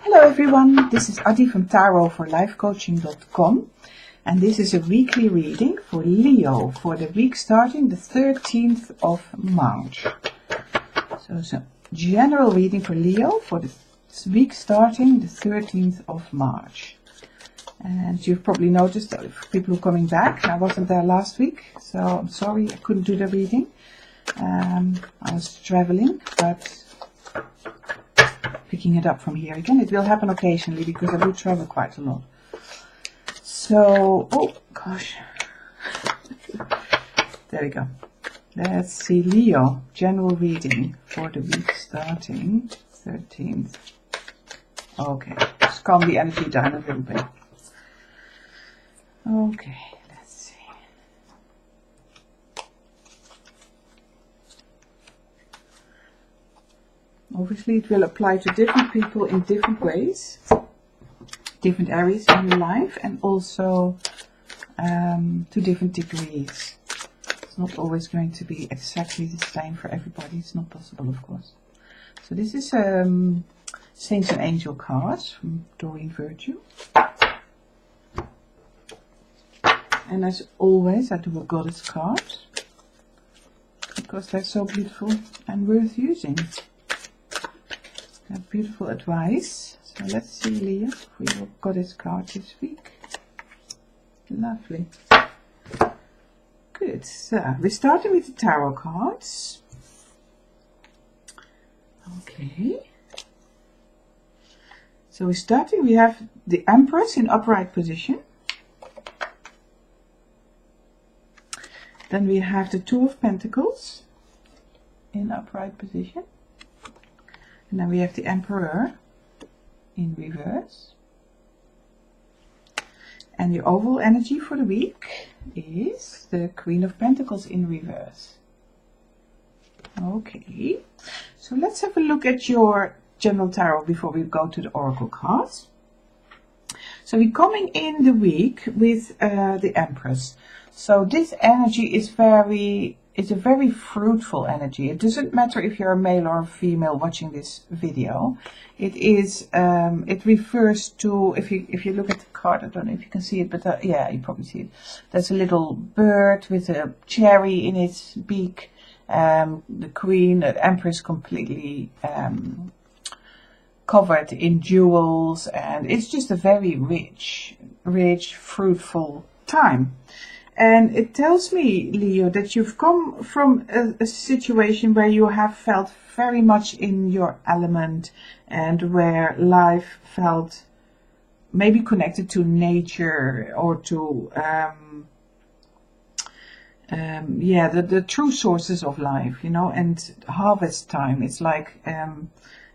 Hello everyone, this is Adi from tarotforlifecoaching.com and this is a weekly reading for Leo for the week starting the 13th of March. So it's a general reading for Leo for the week starting the 13th of March. And you've probably noticed that people who are coming back, I wasn't there last week, so I'm sorry I couldn't do the reading. I was traveling, but picking it up from here again. It will happen occasionally because I do travel quite a lot. So, oh gosh, there we go. Let's see, Leo, general reading for the week starting 13th. Okay, just calm the energy down a little bit. Okay, let's see. Obviously, it will apply to different people in different ways, different areas in your life, and also to different degrees. It's not always going to be exactly the same for everybody. It's not possible, of course. So this is Saints and Angel cards from Doreen Virtue. And as always, I do a Goddess card because they're so beautiful and worth using. Beautiful advice. So let's see, Leo, for your Goddess card this week. Lovely. Good. So we're starting with the tarot cards. Okay. So we're starting. We have the Empress in upright position. Then we have the Two of Pentacles in upright position. And then we have the Emperor in reverse. And the overall energy for the week is the Queen of Pentacles in reverse. Okay, so let's have a look at your general tarot before we go to the Oracle cards. So we're coming in the week with the Empress. So this energy is it's a very fruitful energy. It doesn't matter if you're a male or a female watching this video. It is. It refers to, if you look at the card, I don't know if you can see it, but yeah, you probably see it. There's a little bird with a cherry in its beak. The Queen, the Empress, completely covered in jewels, and it's just a very rich, fruitful time. And it tells me, Leo, that you've come from a situation where you have felt very much in your element and where life felt maybe connected to nature or to, the true sources of life, you know, and harvest time. It's like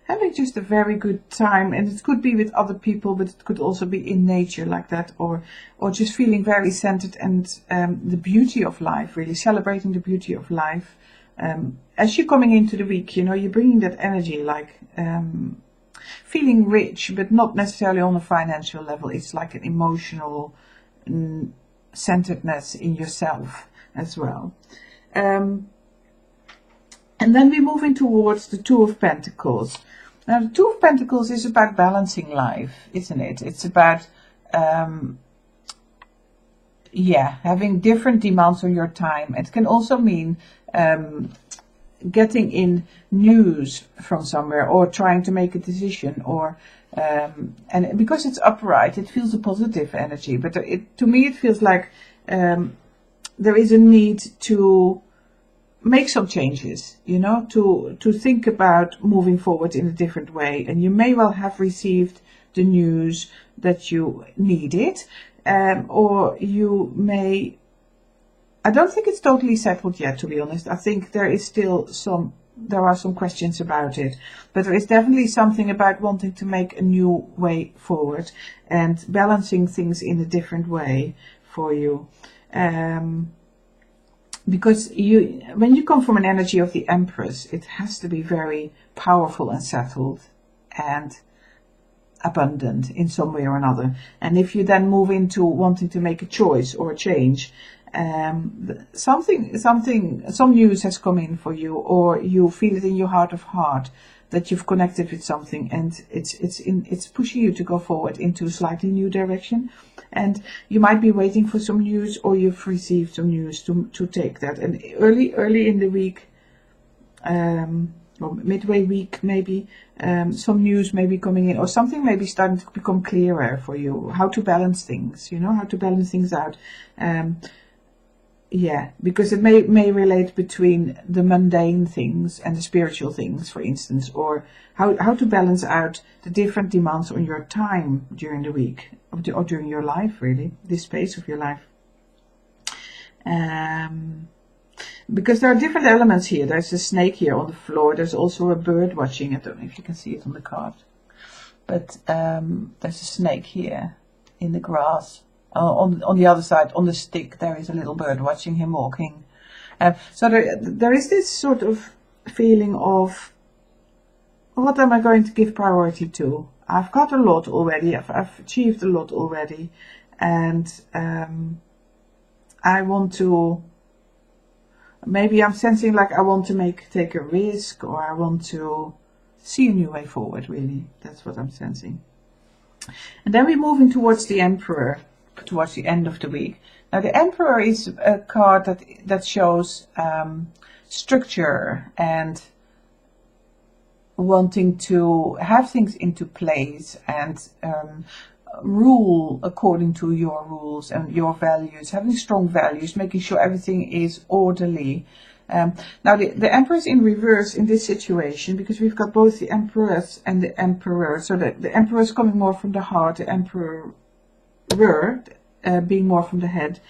having just a very good time, and it could be with other people, but it could also be in nature like that, or just feeling very centered and the beauty of life, really celebrating the beauty of life. As you're coming into the week, you know, you're bringing that energy, like feeling rich, but not necessarily on a financial level. It's like an emotional centeredness in yourself as well. And then we're moving towards the Two of Pentacles. Now, the Two of Pentacles is about balancing life, isn't it? It's about, having different demands on your time. It can also mean getting in news from somewhere or trying to make a decision, or and because it's upright, it feels a positive energy. But to me, it feels like there is a need to make some changes, you know, to think about moving forward in a different way. And you may well have received the news that you needed, or you may, I don't think it's totally settled yet, to be honest. I think there are some questions about it, but there is definitely something about wanting to make a new way forward and balancing things in a different way for you. Because when you come from an energy of the Empress, it has to be very powerful and settled and abundant in some way or another. And if you then move into wanting to make a choice or a change, some news has come in for you, or you feel it in your heart of heart that you've connected with something, and it's pushing you to go forward into a slightly new direction. And you might be waiting for some news, or you've received some news to take that. And early in the week, or midway week maybe, some news may be coming in, or something may be starting to become clearer for you, how to balance things, how to balance things out. Yeah, because it may relate between the mundane things and the spiritual things, for instance, or how to balance out the different demands on your time during the week, or during your life, really, this phase of your life. Because there are different elements here. There's a snake here on the floor. There's also a bird watching. I don't know if you can see it on the card. But there's a snake here in the grass. On the other side, on the stick, there is a little bird watching him walking. So there is this sort of feeling of, what am I going to give priority to? I've got a lot already. I've achieved a lot already. And I want to, maybe I'm sensing like I want to take a risk, or I want to see a new way forward, really. That's what I'm sensing. And then we're moving towards the Emperor, towards the end of the week. Now the Emperor is a card that shows structure and wanting to have things into place and rule according to your rules and your values, having strong values, making sure everything is orderly. Now the Emperor is in reverse in this situation, because we've got both the Empress and the Emperor. So the Emperor is coming more from the heart, the Emperor being more from the head.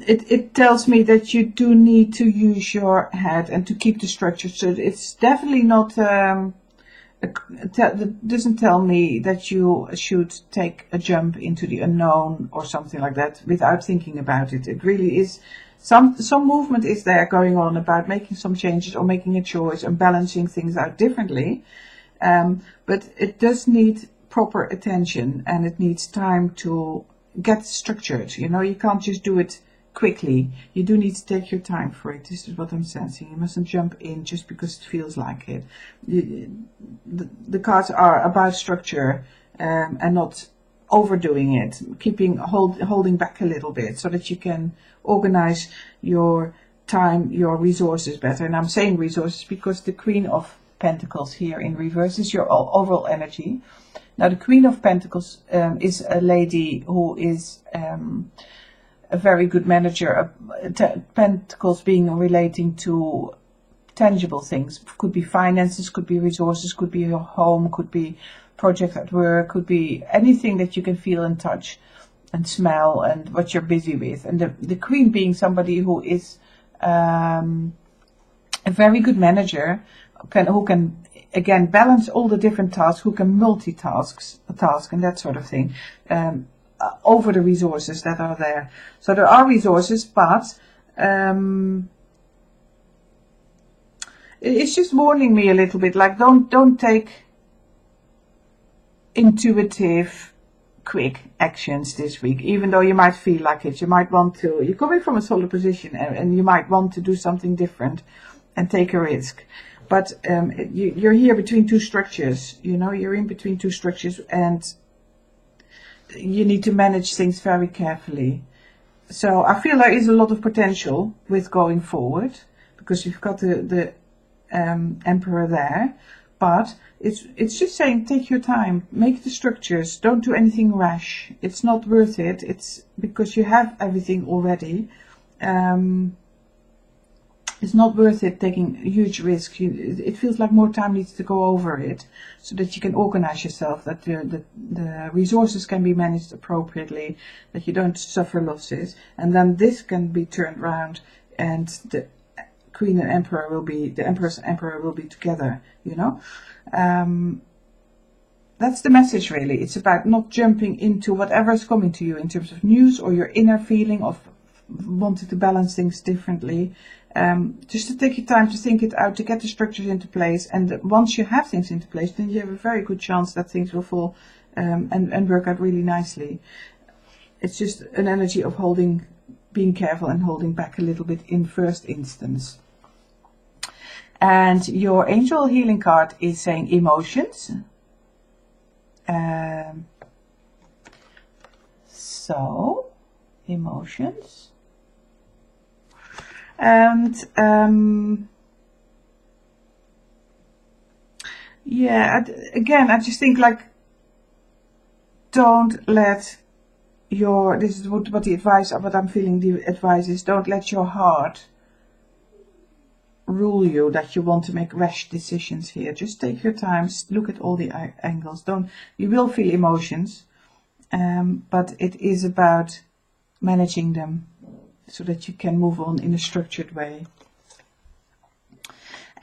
It tells me that you do need to use your head and to keep the structure. So it's definitely not, it doesn't tell me that you should take a jump into the unknown or something like that without thinking about it. It really is, some movement is there going on about making some changes or making a choice and balancing things out differently. But it does need proper attention, and it needs time to get structured. You can't just do it quickly. You do need to take your time for it. This is what I'm sensing. You mustn't jump in just because it feels like it. The cards are about structure, and not overdoing it, holding back a little bit, so that you can organize your time, your resources better. And I'm saying resources because the Queen of Pentacles here in reverse is your overall energy. Now the Queen of Pentacles is a lady who is a very good manager. Pentacles being relating to tangible things. Could be finances, could be resources, could be your home, could be project at work, could be anything that you can feel and touch and smell and what you're busy with. And the Queen being somebody who is a very good manager, who can again balance all the different tasks, who can multitask and that sort of thing, over the resources that are there. So there are resources, but it's just warning me a little bit, like don't take intuitive quick actions this week, even though you might feel like it. You might want to, you're coming from a solid position, and you might want to do something different and take a risk. But you're here between two structures, you're in between two structures, and you need to manage things very carefully. So I feel there is a lot of potential with going forward, because you've got the Emperor there. But it's just saying, take your time, make the structures, don't do anything rash. It's not worth it. It's because you have everything already. It's not worth it taking a huge risk. It feels like more time needs to go over it, so that you can organize yourself, that the resources can be managed appropriately, that you don't suffer losses, and then this can be turned around, and the Queen and Emperor will be, the Empress and Emperor will be together, That's the message, really. It's about not jumping into whatever is coming to you in terms of news, or your inner feeling of wanting to balance things differently. Just to take your time to think it out, to get the structures into place, and once you have things into place, then you have a very good chance that things will fall and work out really nicely. It's just an energy of holding being careful and holding back a little bit in first instance. And your angel healing card is saying emotions. So, emotions. And yeah, again, I just think like, don't let your, this is what the advice, what I'm feeling the advice is, don't let your heart rule you, that you want to make rash decisions here. Just take your time, look at all the angles. You will feel emotions, but it is about managing them so that you can move on in a structured way.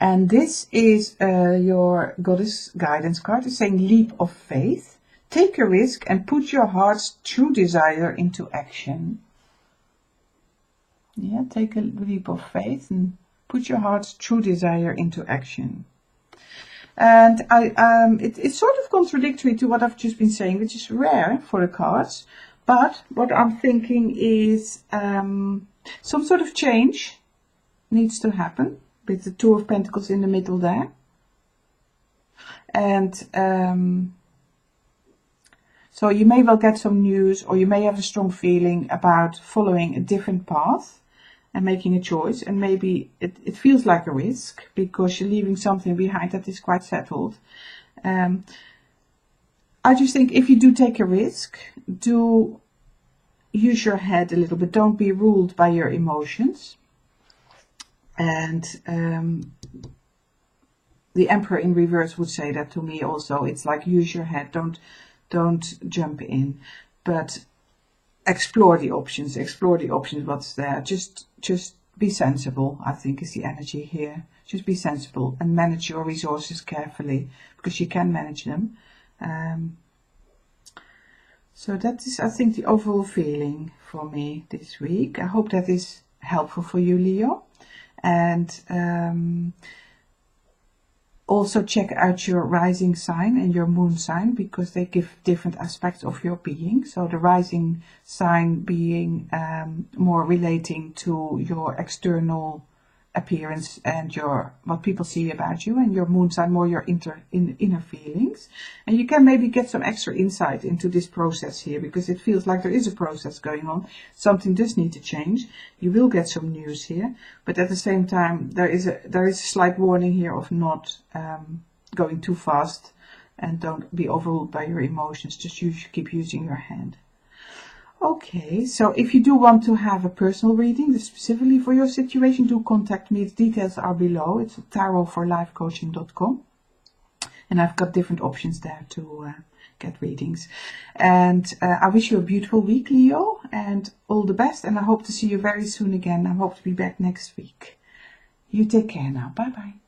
And this is your Goddess guidance card. It's saying leap of faith. Take a risk and put your heart's true desire into action. Yeah, take a leap of faith and put your heart's true desire into action. And it's sort of contradictory to what I've just been saying, which is rare for the cards. But what I'm thinking is some sort of change needs to happen, with the Two of Pentacles in the middle there. And so you may well get some news, or you may have a strong feeling about following a different path and making a choice. And maybe it feels like a risk because you're leaving something behind that is quite settled. I just think if you do take a risk, do use your head a little bit. Don't be ruled by your emotions. And the Emperor in reverse would say that to me also. It's like, use your head. Don't jump in, but explore the options. What's there. Just be sensible, I think, is the energy here. Just be sensible and manage your resources carefully, because you can manage them. So that is, I think, the overall feeling for me this week. I hope that is helpful for you, Leo. And also check out your rising sign and your moon sign, because they give different aspects of your being. So the rising sign being more relating to your external appearance and what people see about you, and your moon sign more your inner feelings. And you can maybe get some extra insight into this process here, because it feels like there is a process going on. Something does need to change. You will get some news here, but at the same time there is a slight warning here of not going too fast, and don't be overruled by your emotions. Just keep using your hand. Okay, so if you do want to have a personal reading specifically for your situation, do contact me. The details are below. It's tarotforlifecoaching.com, and I've got different options there to get readings. And I wish you a beautiful week, Leo, and all the best. And I hope to see you very soon again. I hope to be back next week. You take care now. Bye bye.